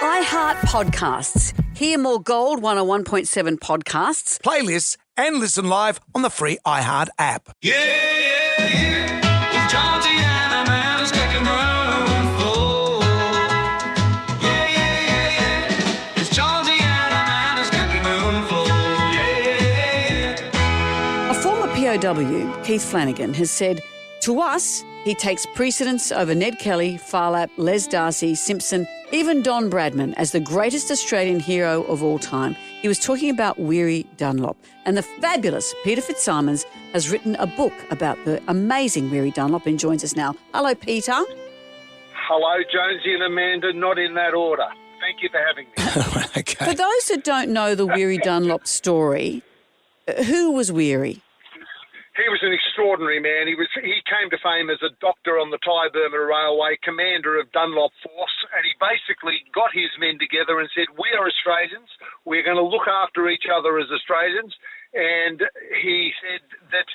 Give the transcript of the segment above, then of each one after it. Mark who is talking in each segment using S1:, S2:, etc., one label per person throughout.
S1: iHeart Podcasts. Hear more Gold 101.7 podcasts.
S2: Playlists and listen live on the free iHeart app.
S3: Yeah, yeah, yeah. With Jonesy and the man is making room for. Yeah, yeah, yeah, yeah. It's Jonesy and the man is making room for. Yeah, yeah, yeah.
S1: A former POW, Keith Flanagan, has said, to us, he takes precedence over Ned Kelly, Farlap, Les Darcy, Simpson, even Don Bradman as the greatest Australian hero of all time. He was talking about Weary Dunlop. And the fabulous Peter Fitzsimons has written a book about the amazing Weary Dunlop and joins us now. Hello, Peter.
S4: Hello, Jonesy and Amanda, not in that order. Thank you for having me.
S2: Okay.
S1: For those that don't know the Weary Dunlop story, who was Weary?
S4: He was an extraordinary man. He came to fame as a doctor on the Thai-Burma Railway, commander of Dunlop Force, and he basically got his men together and said, we are Australians, we're going to look after each other as Australians. And he said that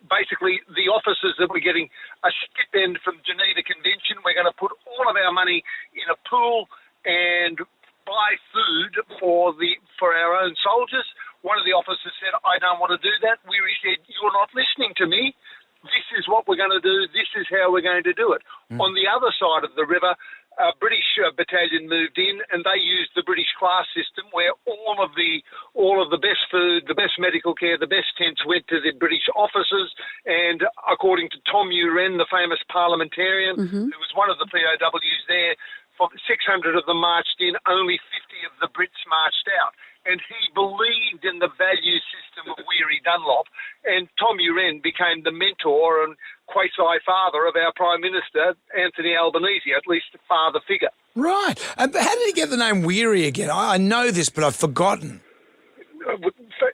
S4: basically the officers that were getting a stipend from Geneva Convention, we're going to put all of our money in a pool and buy food for our own soldiers. One of the officers said, I don't want to do that. Weary said, you're not listening to me. This is what we're going to do. This is how we're going to do it. On the other side of the river, a British battalion moved in and they used the British class system where all of the best food, the best medical care, the best tents went to the British officers. And according to Tom Uren, the famous parliamentarian, who was one of the POWs there, 600 of them marched in, only 50 of the Brits marched out. And he believed in the value system of Weary Dunlop. And Tom Uren became the mentor and quasi-father of our Prime Minister, Anthony Albanese, at least a father figure.
S2: Right. How did he get the name Weary again? I know this, but I've forgotten.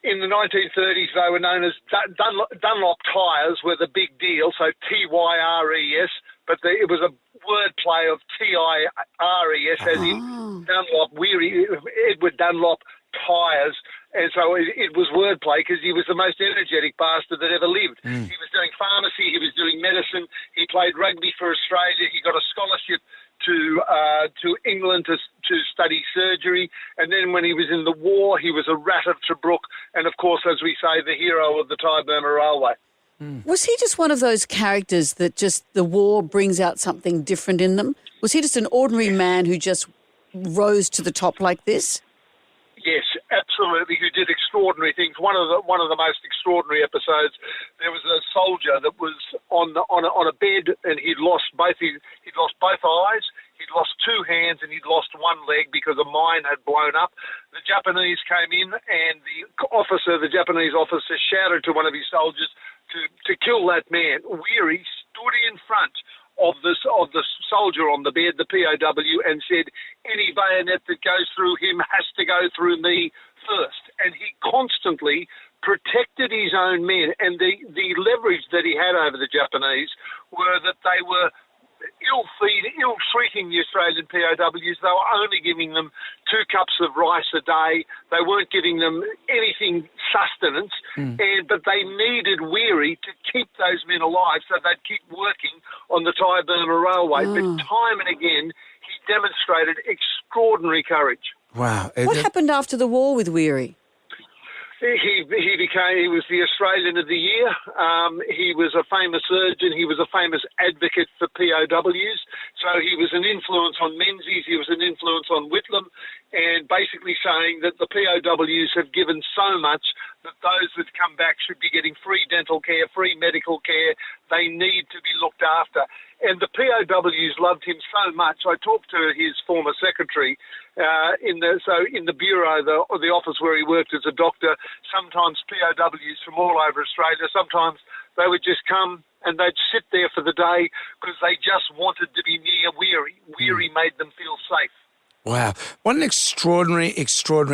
S4: In the 1930s, they were known as Dunlop tyres were the big deal, so Tyres, but it was a wordplay of Tires, as in Dunlop, Weary, Edward Dunlop tyres. And so it was wordplay because he was the most energetic bastard that ever lived. He was doing pharmacy, he was doing medicine, he played rugby for Australia, he got a scholarship to England to study surgery, and then when he was in the war, he was a rat of Tobruk, and of course, as we say, the hero of the Thai-Burma Railway.
S1: Was he just one of those characters that just the war brings out something different in them? Was he just an ordinary man who just rose to the top like this?
S4: Yes, absolutely. Who did extraordinary things. One of the most extraordinary episodes. There was a soldier that was on a bed, and he'd lost both eyes, he'd lost two hands, and he'd lost one leg because a mine had blown up. The Japanese came in, and the Japanese officer, shouted to one of his soldiers to kill that man. Weary stood in front of the soldier on the bed, the POW, and said, any bayonet that goes through him has to go through me first. And he constantly protected his own men. And the leverage that he had over the Japanese were that they were ill-treating the Australian POWs. They were only giving them 2 cups of rice a day. They weren't giving them anything sustenance, but they needed Weary to keep those men alive so they'd keep working on the Thai-Burma Railway. But time and again, he demonstrated extraordinary courage.
S2: Wow.
S1: What happened after the war with Weary?
S4: He was the Australian of the Year. He was a famous surgeon. He was a famous advocate for POWs. So he was an influence on Menzies. He was an influence on Whitlam, and basically saying that the POWs have given so much that those that come back should be getting free dental care, free medical care. They need to be looked after. And the POWs loved him so much. I talked to his former secretary in the bureau, the office where he worked as a doctor. Sometimes POWs from all over Australia, sometimes they would just come and they'd sit there for the day because they just wanted to be near Weary. Weary made them feel safe.
S2: Wow. What an extraordinary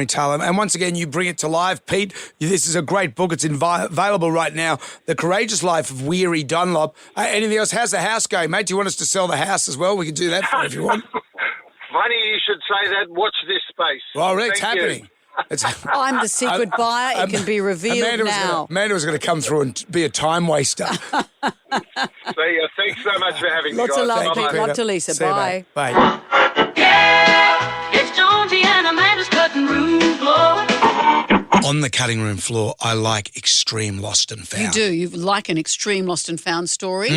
S2: tale. And once again, you bring it to life, Pete. This is a great book. It's available right now. The Courageous Life of Weary Dunlop. Anything else? How's the house going, mate? Do you want us to sell the house as well? We can do that for you if you want.
S4: Funny you should say that. Watch this space.
S2: Well, it's happening.
S1: I'm the secret buyer. It can be revealed now.
S2: Amanda was going to come through and be a time waster.
S4: See ya. Thanks so much for having me,
S1: Lots
S4: guys.
S1: of love,
S2: Thank you,
S1: Pete.
S2: Peter.
S1: Love to Lisa.
S2: See you,
S1: Bye.
S2: mate. Bye.
S3: Yeah, it's
S2: On the cutting room floor, I like extreme lost and found.
S1: You do. You like an extreme lost and found story.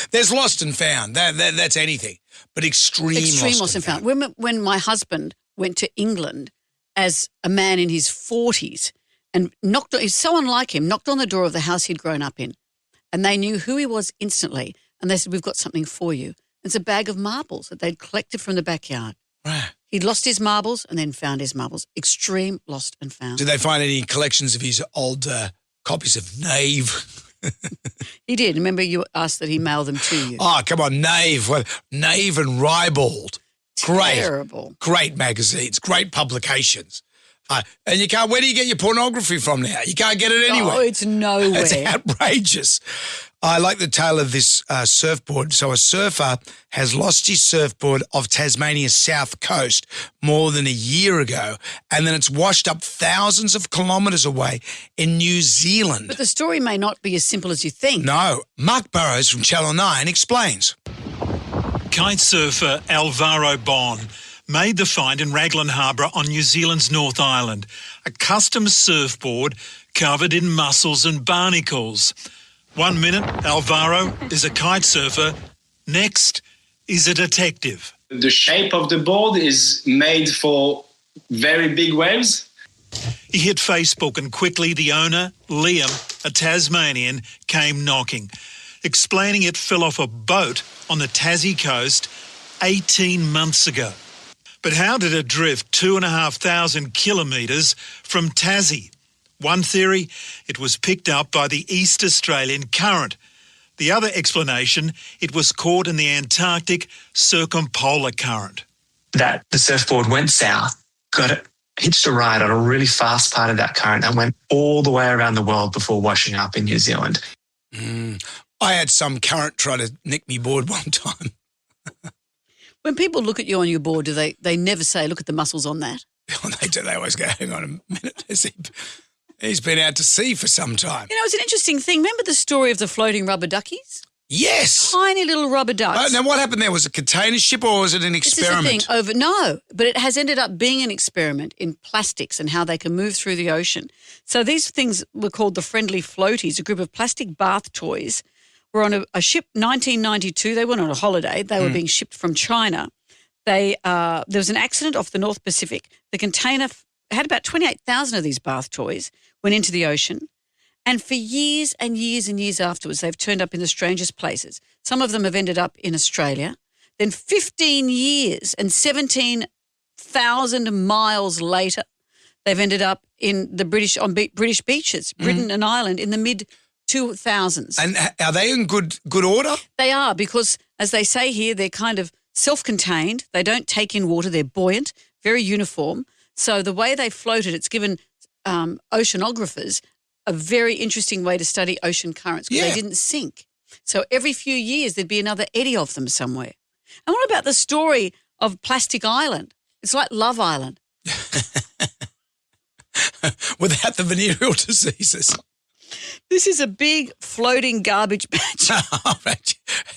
S2: There's lost and found. That's anything. But extreme lost and found.
S1: When my husband went to England as a man in his 40s and he's so unlike him, knocked on the door of the house he'd grown up in, and they knew who he was instantly, and they said, "We've got something for you." It's a bag of marbles that they'd collected from the backyard.
S2: Right.
S1: He'd lost his marbles and then found his marbles. Extreme lost and found.
S2: Did they find any collections of his old copies of Knave?
S1: He did. Remember you asked that he mail them to you.
S2: Oh, come on, Knave. Well, Knave and Ribald. Great.
S1: Terrible.
S2: Great magazines, great publications. And you can't, where do you get your pornography from now? You can't get it anywhere.
S1: Oh, it's nowhere.
S2: It's outrageous. I like the tale of this surfboard. So a surfer has lost his surfboard off Tasmania's south coast more than a year ago, and then it's washed up thousands of kilometres away in New Zealand.
S1: But the story may not be as simple as you think.
S2: No. Mark Burrows from Channel 9 explains.
S5: Kite surfer Alvaro Bon made the find in Raglan Harbour on New Zealand's North Island, a custom surfboard covered in mussels and barnacles. 1 minute, Alvaro is a kite surfer. Next, is a detective.
S6: The shape of the board is made for very big waves.
S5: He hit Facebook and quickly the owner, Liam, a Tasmanian, came knocking, explaining it fell off a boat on the Tassie coast 18 months ago. But how did it drift 2,500 kilometres from Tassie? One theory, it was picked up by the East Australian current. The other explanation, it was caught in the Antarctic circumpolar current.
S7: That the surfboard went south, got it hitched a ride on a really fast part of that current and went all the way around the world before washing up in New Zealand.
S2: I had some current try to nick me board one time.
S1: When people look at you on your board, do they never say, "Look at the muscles on that"?
S2: They do. They always go, "Hang on a minute, he's been out to sea for some time."
S1: You know, it's an interesting thing. Remember the story of the floating rubber duckies?
S2: Yes.
S1: Tiny little rubber ducks.
S2: Now, what happened there? Was it a container ship or was it an experiment?
S1: This is the thing. No, but it has ended up being an experiment in plastics and how they can move through the ocean. So these things were called the friendly floaties, a group of plastic bath toys. Were on a ship 1992. They went on a holiday. They were being shipped from China. There was an accident off the North Pacific. The container had about 28,000 of these bath toys, went into the ocean. And for years and years and years afterwards, they've turned up in the strangest places. Some of them have ended up in Australia. Then 15 years and 17,000 miles later, they've ended up in the British beaches, Britain and Ireland in the mid-2000s.
S2: And are they in good order?
S1: They are, because as they say here, they're kind of self-contained. They don't take in water. They're buoyant, very uniform. So the way they floated, it's given oceanographers a very interesting way to study ocean currents because they didn't sink. So every few years there'd be another eddy of them somewhere. And what about the story of Plastic Island? It's like Love Island.
S2: Without the venereal diseases.
S1: This is a big floating garbage patch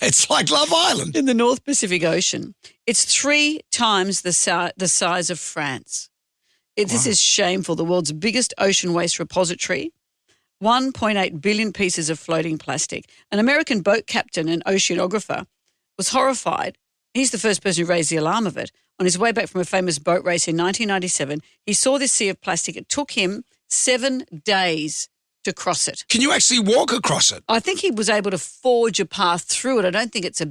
S2: It's like Love Island.
S1: in the North Pacific Ocean. It's 3 times the size of France. This is shameful. The world's biggest ocean waste repository. 1.8 billion pieces of floating plastic. An American boat captain and oceanographer was horrified. He's the first person who raised the alarm of it. On his way back from a famous boat race in 1997, he saw this sea of plastic. It took him 7 days to cross it.
S2: Can you actually walk across it?
S1: I think he was able to forge a path through it. I don't think it's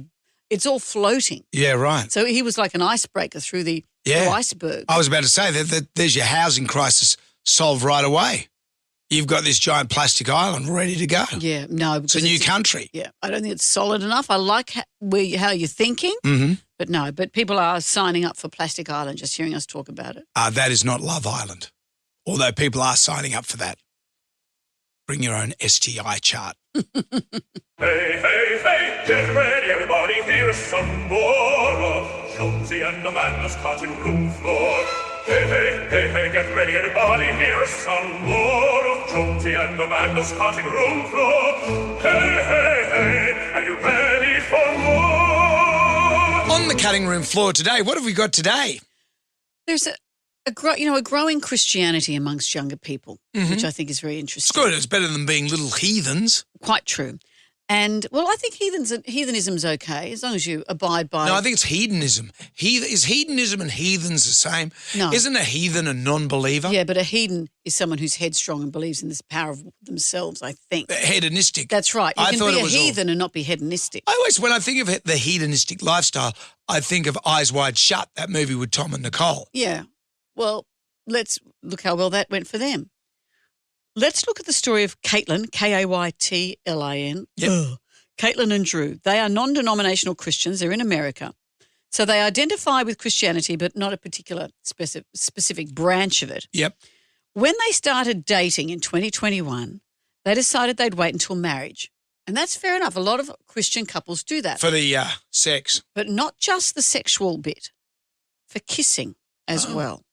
S1: all floating.
S2: Yeah, right.
S1: So he was like an icebreaker through the iceberg.
S2: I was about to say that there's your housing crisis solved right away. You've got this giant plastic island ready to go.
S1: Yeah, no.
S2: It's a new country.
S1: Yeah, I don't think it's solid enough. I like how you're thinking, but no. But people are signing up for Plastic Island just hearing us talk about it.
S2: That is not Love Island, although people are signing up for that. Bring your own STI chart.
S8: Hey, hey, hey, get ready, everybody, here's some more of Jonesy and the Madness Cotton Room Floor. Hey, hey, hey, hey, get ready, everybody, here's some more of Jonesy and the Madness Cotton Room Floor. Hey, hey, hey, are you ready for more?
S2: On the cutting room floor today, what have we got today?
S1: There's a growing Christianity amongst younger people, which I think is very
S2: It's
S1: interesting.
S2: good. It's better than being little heathens.
S1: Quite true. And, well, I think heathenism's okay as long as you abide by...
S2: No, I think it's hedonism. Is hedonism and heathens the same?
S1: No.
S2: Isn't a heathen a non-believer?
S1: Yeah, but a hedon is someone who's headstrong and believes in this power of themselves, I think.
S2: Hedonistic.
S1: That's right. You
S2: I
S1: can
S2: thought
S1: be
S2: it
S1: a
S2: was all-
S1: heathen and not be hedonistic.
S2: I always, when I think of the hedonistic lifestyle, I think of Eyes Wide Shut, that movie with Tom and Nicole.
S1: Yeah. Well, let's look how well that went for them. Let's look at the story of Caitlin, Kaytlin.
S2: Yep.
S1: Caitlin and Drew. They are non-denominational Christians. They're in America. So they identify with Christianity, but not a particular specific branch of it.
S2: Yep.
S1: When they started dating in 2021, they decided they'd wait until marriage. And that's fair enough. A lot of Christian couples do that.
S2: For the sex.
S1: But not just the sexual bit, for kissing as well.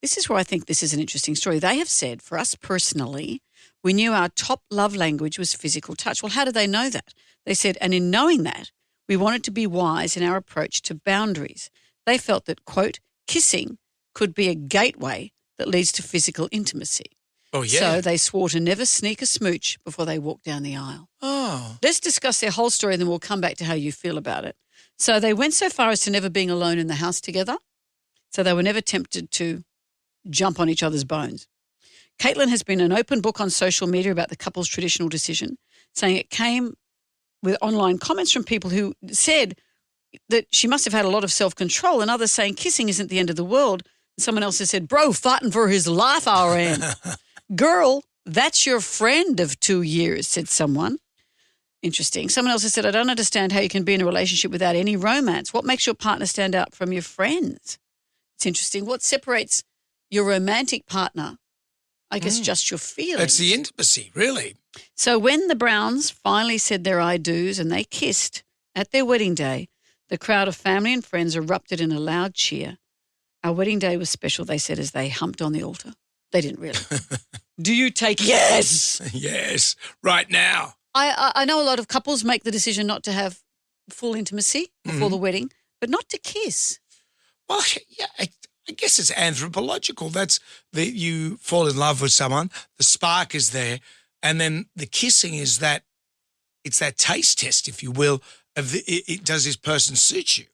S1: This is where I think this is an interesting story. They have said, for us personally, we knew our top love language was physical touch. Well, how did they know that? They said, and in knowing that, we wanted to be wise in our approach to boundaries. They felt that, quote, kissing could be a gateway that leads to physical intimacy.
S2: Oh, yeah.
S1: So they swore to never sneak a smooch before they walked down the aisle.
S2: Oh.
S1: Let's discuss their whole story, then we'll come back to how you feel about it. So they went so far as to never being alone in the house together. So they were never tempted to jump on each other's bones. Caitlin has been an open book on social media about the couple's traditional decision, saying it came with online comments from people who said that she must have had a lot of self-control, and others saying kissing isn't the end of the world. And someone else has said, bro, fighting for his life, our end. Girl, that's your friend of 2 years, said someone. Interesting. Someone else has said, I don't understand how you can be in a relationship without any romance. What makes your partner stand out from your friends? It's interesting. What separates your romantic partner? I guess just your feelings.
S2: It's the intimacy, really.
S1: So when the Browns finally said their I do's and they kissed at their wedding day, the crowd of family and friends erupted in a loud cheer. Our wedding day was special, they said, as they humped on the altar. They didn't really. Do you take yes?
S2: Yes, right now.
S1: I know a lot of couples make the decision not to have full intimacy before the wedding, but not to kiss.
S2: Well, yeah, I guess it's anthropological. That's you fall in love with someone, the spark is there, and then the kissing is that, it's that taste test, if you will, of does this person suit you?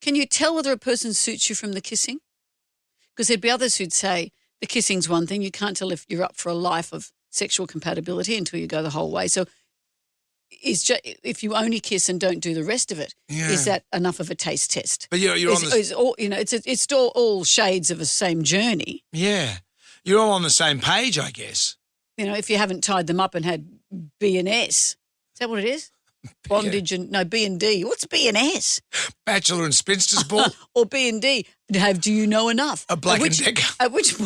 S1: Can you tell whether a person suits you from the kissing? Because there'd be others who'd say the kissing's one thing. You can't tell if you're up for a life of sexual compatibility until you go the whole way. So if you only kiss and don't do the rest of it, is that enough of a taste test?
S2: But you're on the...
S1: It's all shades of the same journey.
S2: Yeah. You're all on the same page, I guess.
S1: You know, if you haven't tied them up and had B and S. Is that what it is? Bondage and B and D. What's B and S?
S2: Bachelor and spinster's ball.
S1: Or B and D. Do you know enough?
S2: A Black and Decker.
S1: At which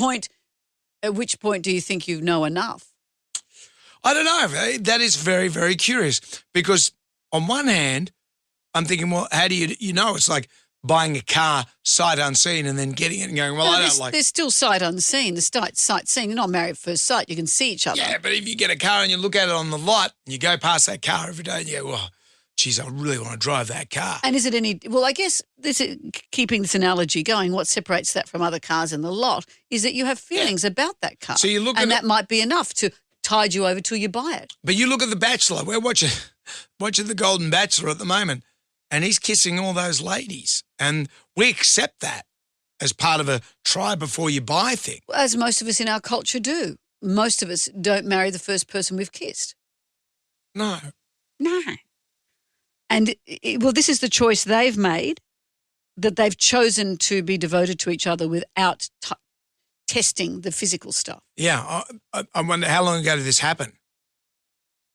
S1: point do you think you know enough?
S2: I don't know. That is very, very curious because on one hand, I'm thinking, well, how do you know? It's like buying a car sight unseen and then getting it and going, well, I don't like it. There's
S1: still sight unseen. There's sight seen. You're not married at first sight. You can see each other.
S2: Yeah, but if you get a car and you look at it on the lot and you go past that car every day and you go, well, geez, I really want to drive that car.
S1: And is it well, I guess keeping this analogy going, what separates that from other cars in the lot is that you have feelings about that car.
S2: So you look
S1: and that might be enough to tide you over till you buy it.
S2: But you look at The Bachelor. We're watching The Golden Bachelor at the moment, and he's kissing all those ladies. And we accept that as part of a try before you buy thing.
S1: As most of us in our culture do. Most of us don't marry the first person we've kissed.
S2: No.
S1: And, this is the choice they've made, that they've chosen to be devoted to each other without testing the physical stuff.
S2: Yeah. I wonder how long ago did this happen?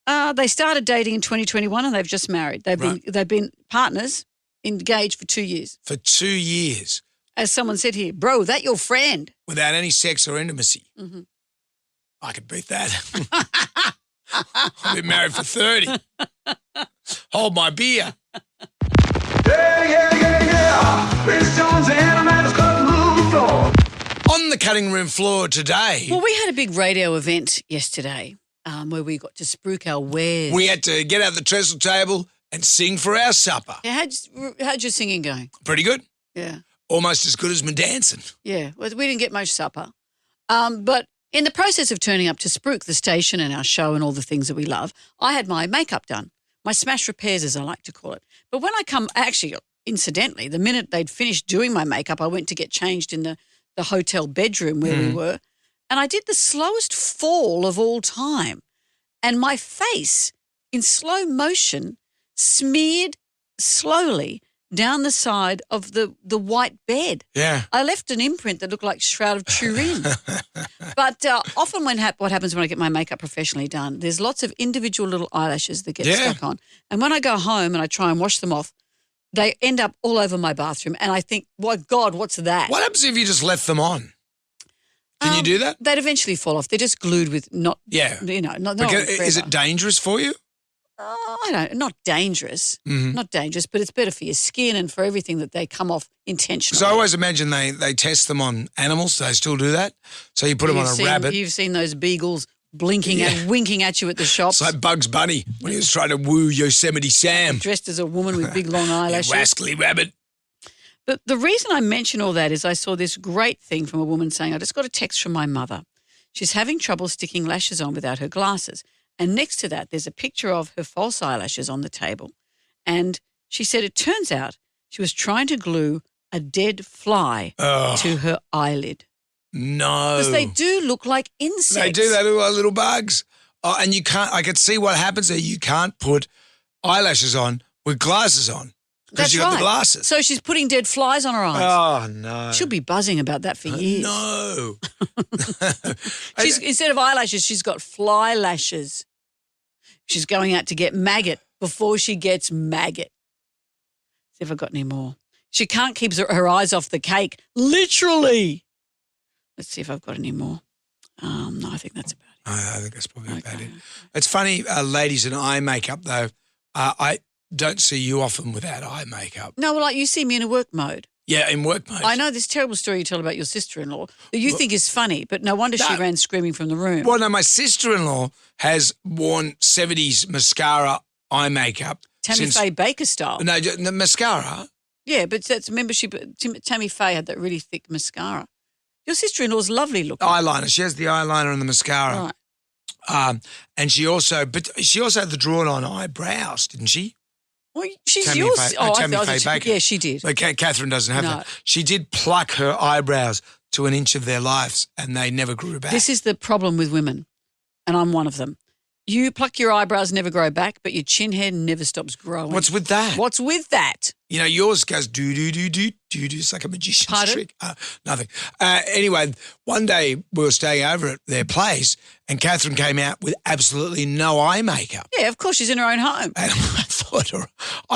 S1: They started dating in 2021 and they've just married. They've been partners, engaged for 2 years. For 2
S2: years.
S1: As someone said here, bro, that your friend.
S2: Without any sex or intimacy.
S1: Mm-hmm.
S2: I could beat that. I've been married for 30. Hold my beer.
S3: Yeah. Miss Jonesy and Amanda's cutting room floor.
S2: On the cutting room floor today.
S1: Well, we had a big radio event yesterday where we got to spruik our wares.
S2: We had to get out the trestle table and sing for our supper.
S1: Yeah, how'd your singing go?
S2: Pretty good.
S1: Yeah.
S2: Almost as good as my dancing.
S1: Yeah, well, we didn't get much supper. But in the process of turning up to Spruik, the station and our show and all the things that we love, I had my makeup done, my smash repairs as I like to call it. But when I actually, incidentally, the minute they'd finished doing my makeup, I went to get changed in the hotel bedroom where we were, and I did the slowest fall of all time. And my face, in slow motion, smeared slowly down the side of the white bed.
S2: Yeah.
S1: I left an imprint that looked like Shroud of Turin. But often what happens when I get my makeup professionally done, there's lots of individual little eyelashes that get stuck on. And when I go home and I try and wash them off, they end up all over my bathroom. And I think, God, what's that?
S2: What happens if you just left them on? Can you do that?
S1: They'd eventually fall off. They're just glued with not. Is
S2: it dangerous for you?
S1: I don't. Not dangerous. Not dangerous, but it's better for your skin and for everything that they come off intentionally.
S2: Because I always imagine they test them on animals. Do they still do that? So you put them on a rabbit.
S1: You've seen those beagles blinking and winking at you at the shops.
S2: It's like Bugs Bunny when he was trying to woo Yosemite Sam.
S1: Dressed as a woman with big long eyelashes.
S2: Rascally rabbit.
S1: But the reason I mention all that is I saw this great thing from a woman saying, I just got a text from my mother. She's having trouble sticking lashes on without her glasses. And next to that, there's a picture of her false eyelashes on the table. And she said it turns out she was trying to glue a dead fly to her eyelid.
S2: No.
S1: Because they do look like insects.
S2: They do. They look like little bugs. Oh, and you can't, I could see what happens there. You can't put eyelashes on with glasses on. Because you got the glasses.
S1: So she's putting dead flies on her eyes.
S2: Oh, no.
S1: She'll be buzzing about that for years.
S2: No.
S1: Instead of eyelashes, she's got fly lashes. She's going out to get maggot before she gets maggot. See if I've got any more. She can't keep her eyes off the cake, literally. Let's see if I've got any more. No, I think that's about it.
S2: I think that's probably about it. It's funny, ladies in eye makeup, though. I don't see you often without eye makeup.
S1: No, well, like you see me in a work mode.
S2: Yeah, in work mode.
S1: I know this terrible story you tell about your sister-in-law that you think is funny, but no wonder she ran screaming from the room.
S2: Well, no, my sister-in-law has worn 70s mascara eye makeup.
S1: Tammy Faye Baker style.
S2: No, the mascara.
S1: Yeah, but that's membership. Tammy Faye had that really thick mascara. Your sister-in-law's lovely looking.
S2: Eyeliner. She has the eyeliner and the mascara.
S1: Right.
S2: And she also had the drawn-on eyebrows, didn't she?
S1: Well, she's
S2: Tammy
S1: yours.
S2: Faye,
S1: Tammy
S2: Faye Baker.
S1: Yeah, she did.
S2: Okay, Catherine doesn't have
S1: No.
S2: that. She did pluck her eyebrows to an inch of their lives and they never grew back.
S1: This is the problem with women, and I'm one of them. You pluck your eyebrows, never grow back, but your chin hair never stops growing.
S2: What's with that?
S1: What's with that?
S2: You know, yours goes do-do-do-do-do-do. It's like a magician's
S1: Pardon?
S2: trick. Nothing. Anyway, one day we were staying over at their place and Catherine came out with absolutely no eye makeup.
S1: Yeah, of course, she's in her own home.
S2: And I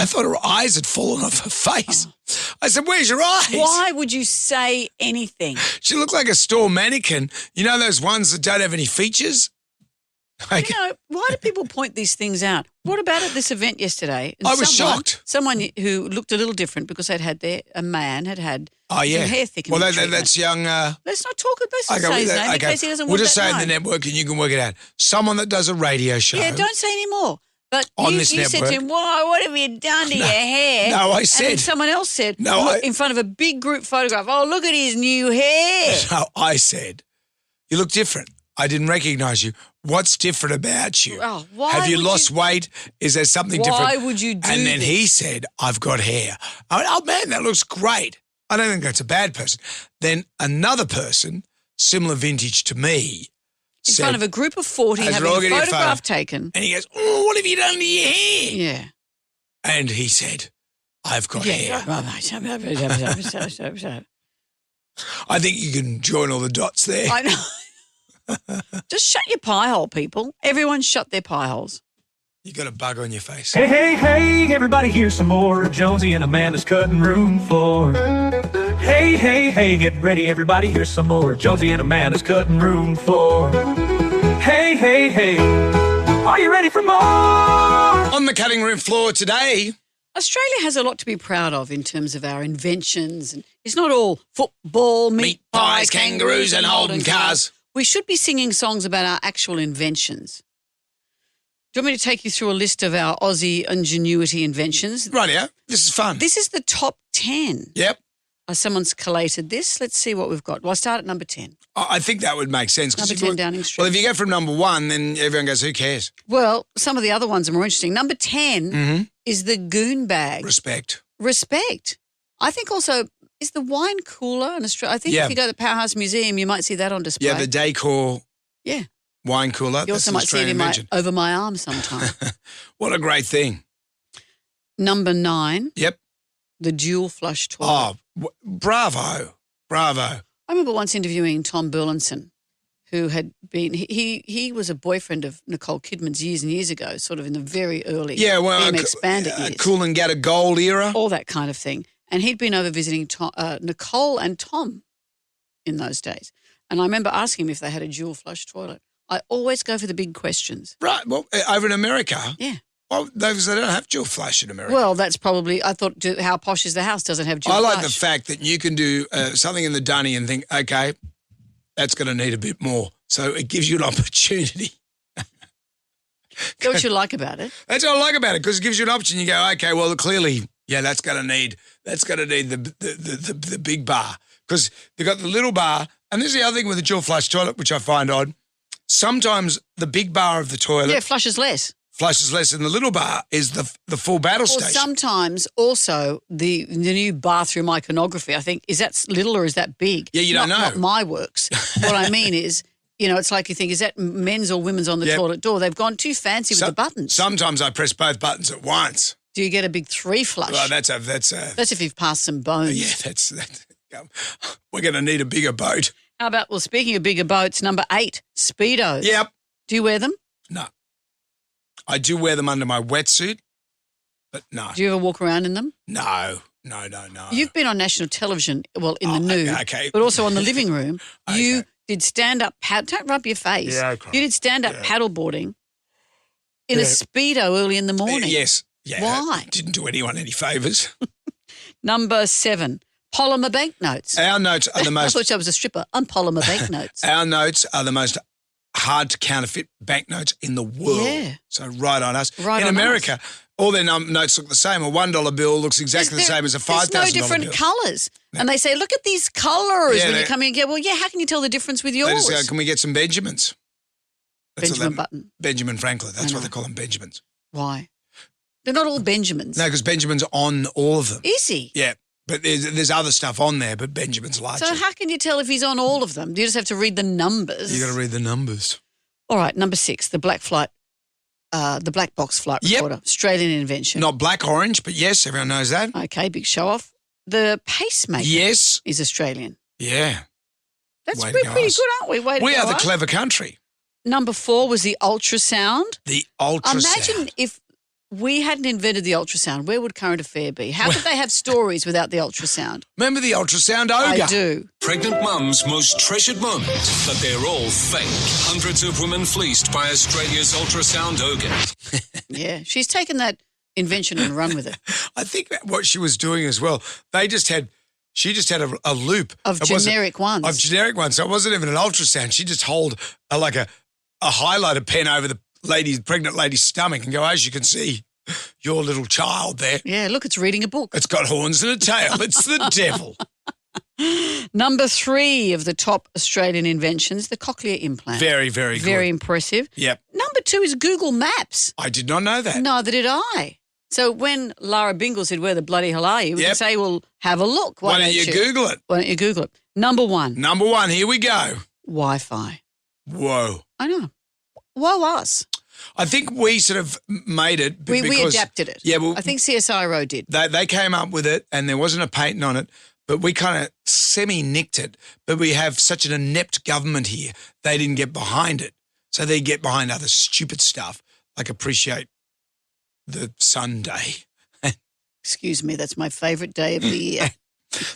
S2: thought her eyes had fallen off her face. I said, where's your eyes?
S1: Why would you say anything?
S2: She looked like a store mannequin. You know those ones that don't have any features? Like,
S1: You know, why do people point these things out? What about at this event yesterday? And
S2: I was shocked.
S1: Someone who looked a little different because a man had
S2: oh, yeah.
S1: some hair thickening
S2: Well,
S1: treatment.
S2: that's young.
S1: Let's not talk about his name in case he doesn't
S2: We'll
S1: want
S2: just
S1: that
S2: say in the
S1: known.
S2: network and you can work it out. Someone that does a radio show.
S1: Yeah, don't say any more. But
S2: On
S1: you
S2: this
S1: said to
S2: network.
S1: him, "Why? What have you done to your hair?"
S2: No, I
S1: And
S2: said.
S1: then someone else said,
S2: No,
S1: look, in front of a big group photograph, "Oh, look at his new hair."
S2: No, I said, you look different. I didn't recognise you. What's different about you?
S1: Oh, why
S2: Have you
S1: would
S2: lost weight? Is there something different?
S1: Why would you do
S2: And then
S1: this?
S2: he said, I've got hair. I went, oh, man, that looks great. I don't think that's a bad person. Then another person, similar vintage to me,
S1: In
S2: said,
S1: front of a group of 40
S2: as
S1: having
S2: we're all
S1: a
S2: getting a
S1: photograph
S2: photo,
S1: taken.
S2: and he goes, oh, what have you done to your hair?
S1: Yeah.
S2: And he said, I've got hair. I think you can join all the dots there.
S1: I know. Just shut your pie hole, people. Everyone shut their pie holes.
S2: You got a bug on your face.
S8: Hey, hey, hey, everybody here's some more Jonesy and Amanda's cutting room floor. Hey, hey, hey, get ready, everybody, here's some more Jonesy and Amanda's cutting room floor. Hey, hey, hey, are you ready for more?
S2: On the cutting room floor today,
S1: Australia has a lot to be proud of in terms of our inventions. And it's not all football, meat pies,
S2: kangaroos and Holden cars.
S1: We should be singing songs about our actual inventions. Do you want me to take you through a list of our Aussie ingenuity inventions?
S2: Rightio, this is fun.
S1: This is the top 10.
S2: Yep.
S1: Someone's collated this. Let's see what we've got. Well, I start at number 10.
S2: I think that would make sense. 'Cause
S1: Number
S2: if
S1: 10
S2: you-
S1: Downing Street.
S2: Well, if you go from number 1, then everyone goes, who cares?
S1: Well, some of the other ones are more interesting. Number 10 is the goon bag.
S2: Respect.
S1: Respect. I think also, is the wine cooler in Australia? I think
S2: Yeah.
S1: if you go to the Powerhouse Museum, you might see that on display.
S2: Yeah, the Decor
S1: Yeah.
S2: wine cooler.
S1: You also
S2: That's an
S1: might see it
S2: Australian invention.
S1: over my arm sometime.
S2: What a great thing.
S1: Number 9,
S2: Yep.
S1: the dual flush toilet.
S2: Bravo.
S1: I remember once interviewing Tom Burlinson, who had been, he was a boyfriend of Nicole Kidman's years and years ago, sort of in the very early BMX Bandit years.
S2: Cool and Get a Gold era.
S1: All that kind of thing. And he'd been over visiting Nicole and Tom in those days. And I remember asking him if they had a dual flush toilet. I always go for the big questions.
S2: Right. Well, over in America,
S1: Yeah.
S2: well, they don't have dual flush in America.
S1: Well, that's probably, I thought, how posh is the house? Doesn't have dual
S2: I
S1: flush.
S2: like the fact that you can do something in the dunny and think, okay, that's going to need a bit more. So it gives you an opportunity.
S1: That's what you like about it.
S2: That's what I like about it, because it gives you an option. You go, okay, well, clearly, yeah, that's going to need the big bar, because they've got the little bar. And this is the other thing with the dual flush toilet, which I find odd. Sometimes the big bar of the toilet
S1: Yeah, flushes less.
S2: flushes less, and the little bar is the full battle
S1: Or
S2: station.
S1: sometimes also the new bathroom iconography, I think, is that little or is that big?
S2: Yeah, you don't know.
S1: Not my works. What I mean is, it's like you think, is that men's or women's on the
S2: Yep.
S1: toilet door? They've gone too fancy with the buttons.
S2: Sometimes I press both buttons at once.
S1: Do you get a big 3 flush?
S2: Well, that's
S1: That's if you've passed some bones.
S2: yeah, that's we're going to need a bigger boat.
S1: How about, well, speaking of bigger boats, number 8, Speedos.
S2: Yep.
S1: Do you wear them?
S2: No. I do wear them under my wetsuit, but no.
S1: Do you ever walk around in them?
S2: No.
S1: You've been on national television, well, in the nude,
S2: okay.
S1: but also on the living room.
S2: Okay.
S1: You did stand-up don't rub your face.
S2: Yeah, okay.
S1: You did stand-up paddleboarding in a Speedo early in the morning.
S2: Yes. Yeah.
S1: Why?
S2: Didn't do anyone any favours.
S1: Number 7, polymer banknotes.
S2: Our notes are the
S1: I
S2: most.
S1: thought I was a stripper. I'm polymer banknotes.
S2: Our notes are the most hard to counterfeit banknotes in the world.
S1: Yeah.
S2: So right on us.
S1: Right
S2: in
S1: on
S2: America, all their notes look the same. A $1 bill looks exactly the same as a $5,000
S1: There's no different
S2: bill.
S1: colours. And they say, look at these colours
S2: Yeah,
S1: when
S2: they-
S1: you come in and go, well, yeah, how can you tell the difference with
S2: They
S1: yours?
S2: just go, can we get some Benjamins? That's what
S1: Benjamin
S2: they-
S1: Button.
S2: Benjamin Franklin. That's
S1: I
S2: what
S1: know.
S2: they call them, Benjamins.
S1: Why? They're not all Benjamins.
S2: No, because Benjamin's on all of them.
S1: Is he?
S2: Yeah, but there's other stuff on there, but Benjamin's largely.
S1: So how can you tell if he's on all of them? Do you just have to read the numbers?
S2: You got to read the numbers.
S1: All right, number 6, the black box flight
S2: Yep.
S1: recorder, Australian invention.
S2: Not black orange, but yes, everyone knows that.
S1: Okay, big show off. The pacemaker
S2: Yes.
S1: is Australian.
S2: Yeah.
S1: That's
S2: Way to
S1: pretty
S2: go,
S1: pretty
S2: us.
S1: good, aren't we? Way to
S2: We
S1: go,
S2: are the
S1: us.
S2: clever country.
S1: Number 4 was the ultrasound.
S2: The ultrasound.
S1: Imagine if we hadn't invented the ultrasound, where would current affair be? How could they have stories without the ultrasound?
S2: Remember the ultrasound ogre?
S1: I do.
S9: Pregnant mums' most treasured moment, but they're all fake. Hundreds of women fleeced by Australia's ultrasound ogre.
S1: Yeah, she's taken that invention and run with it.
S2: I think that what she was doing as well, she just had a loop.
S1: Of
S2: It wasn't-
S1: generic ones.
S2: Of generic ones. So it wasn't even an ultrasound. She just hold a highlighter pen over the pregnant lady's stomach and go, as you can see, your little child there.
S1: Yeah, look, it's reading a book.
S2: It's got horns and a tail. It's the devil.
S1: Number 3 of the top Australian inventions, the cochlear implant.
S2: Very, very good.
S1: Very impressive.
S2: Yep.
S1: Number 2 is Google Maps.
S2: I did not know that.
S1: Neither did I. So when Lara Bingle said, where the bloody hell are you? We
S2: Yep.
S1: can say, well, have a look.
S2: Why don't you Google it?
S1: Why don't you Google it? Number 1,
S2: Number 1, here we go.
S1: Wi-Fi.
S2: Whoa.
S1: I know. Whoa us.
S2: I think we sort of made it
S1: We
S2: because
S1: adapted it.
S2: Yeah, well,
S1: I think CSIRO did.
S2: they came up with it and there wasn't a patent on it, but we kind of semi-nicked it. But we have such an inept government here, they didn't get behind it. So they get behind other stupid stuff, like appreciate the Sunday.
S1: Excuse me, that's my favourite day of the year.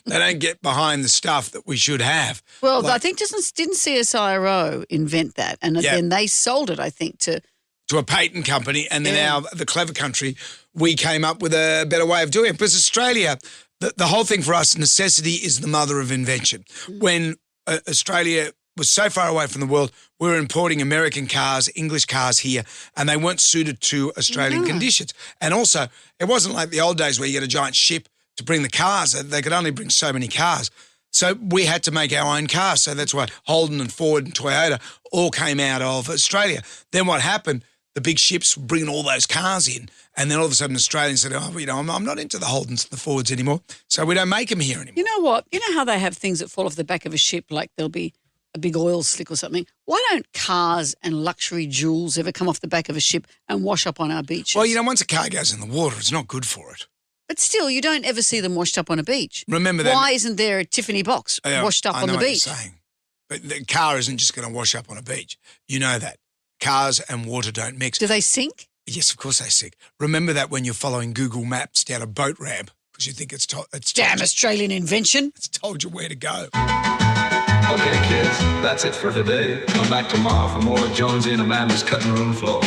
S2: They don't get behind the stuff that we should have.
S1: Well,
S2: Like-
S1: I think didn't CSIRO invent that? And
S2: Yeah.
S1: then they sold it, I think, to
S2: a patent company, and then
S1: Yeah.
S2: the clever country, we came up with a better way of doing it. Because Australia, the whole thing for us, necessity is the mother of invention. When Australia was so far away from the world, we were importing American cars, English cars here, and they weren't suited to Australian conditions. And also, it wasn't like the old days where you get a giant ship to bring the cars. They could only bring so many cars. So we had to make our own cars. So that's why Holden and Ford and Toyota all came out of Australia. Then what happened, the big ships were bringing all those cars in. And then all of a sudden Australians said, I'm not into the Holdens and the Fords anymore. So we don't make them here anymore.
S1: You know what? You know how they have things that fall off the back of a ship, like there'll be a big oil slick or something? Why don't cars and luxury jewels ever come off the back of a ship and wash up on our beaches?
S2: Well, once a car goes in the water, it's not good for it.
S1: But still, you don't ever see them washed up on a beach.
S2: Remember that.
S1: Why isn't there a Tiffany box washed up on the beach?
S2: What you're saying. But the car isn't just going to wash up on a beach. You know that. Cars and water don't mix.
S1: Do they sink?
S2: Yes, of course they sink. Remember that when you're following Google Maps down a boat ramp because you think it's
S1: damn Australian invention.
S2: It's told you where to go.
S3: Okay, kids, that's it for today. Come back tomorrow for more Jonesy and Amanda's cutting room floor.